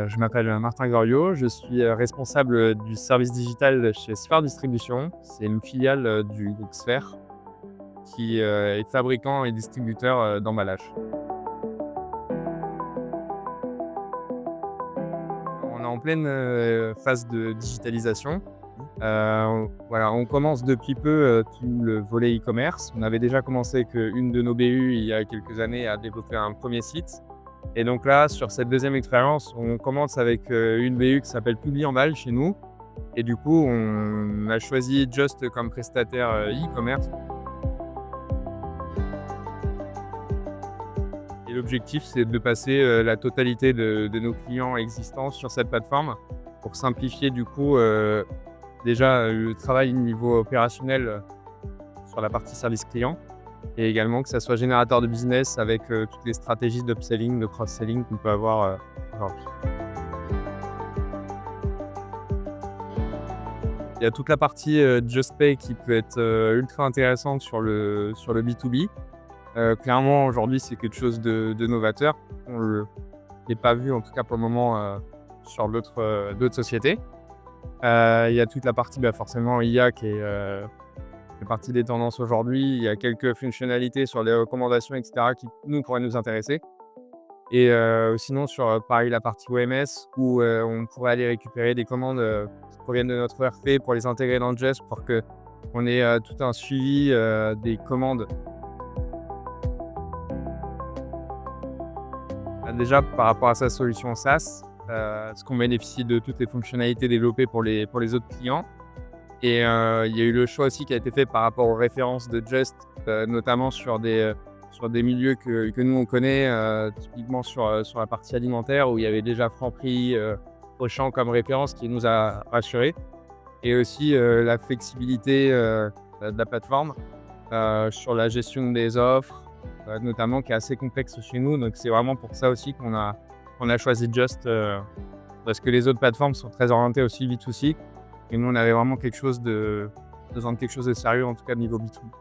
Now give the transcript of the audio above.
Je m'appelle Martin Goriot, je suis, responsable, du service digital chez Sphere Distribution. C'est une filiale, du groupe Sphere qui, est fabricant et distributeur, d'emballages. On est en pleine, phase de digitalisation. Voilà, on commence depuis peu, tout le volet e-commerce. On avait déjà commencé avec, une de nos BU il y a quelques années à développer un premier site. Et donc là, sur cette deuxième expérience, on commence avec, une BU qui s'appelle Publiemballe chez nous et du coup, on a choisi Just comme prestataire, e-commerce et l'objectif, c'est de passer, la totalité de nos clients existants sur cette plateforme pour simplifier du coup, déjà, le travail niveau opérationnel, sur la partie service client et également que ça soit générateur de business avec, toutes les stratégies d'upselling, de cross-selling qu'on peut avoir, aujourd'hui. Il y a toute la partie, JustPay qui peut être, ultra intéressante sur le B2B. Clairement aujourd'hui, c'est quelque chose de novateur. On le l'ait pas vu en tout cas pour le moment, sur d'autres sociétés. Il y a toute la partie, forcément IA qui fait partie des tendances aujourd'hui. Il y a quelques fonctionnalités sur les recommandations et cetera qui nous pourraient nous intéresser et sinon sur, pareil la partie OMS où, on pourrait aller récupérer des commandes, qui proviennent de notre ERP pour les intégrer dans Just pour qu'on ait, tout un suivi, des commandes. Déjà par rapport à sa solution SaaS, parce qu'on bénéficie de toutes les fonctionnalités développées pour les autres clients et il y a eu le choix aussi qui a été fait par rapport aux références de Just, notamment sur des milieux que nous on connaît, typiquement sur la partie alimentaire où il y avait déjà Franprix, Auchan comme référence qui nous a rassurés et aussi, la flexibilité, de la plateforme, sur la gestion des offres, notamment qui est assez complexe chez nous. Donc c'est vraiment pour ça aussi qu'on a choisi Just, parce que les autres plateformes sont très orientées aussi B2C et nous on avait vraiment besoin de quelque chose de sérieux, en tout cas de niveau B2B.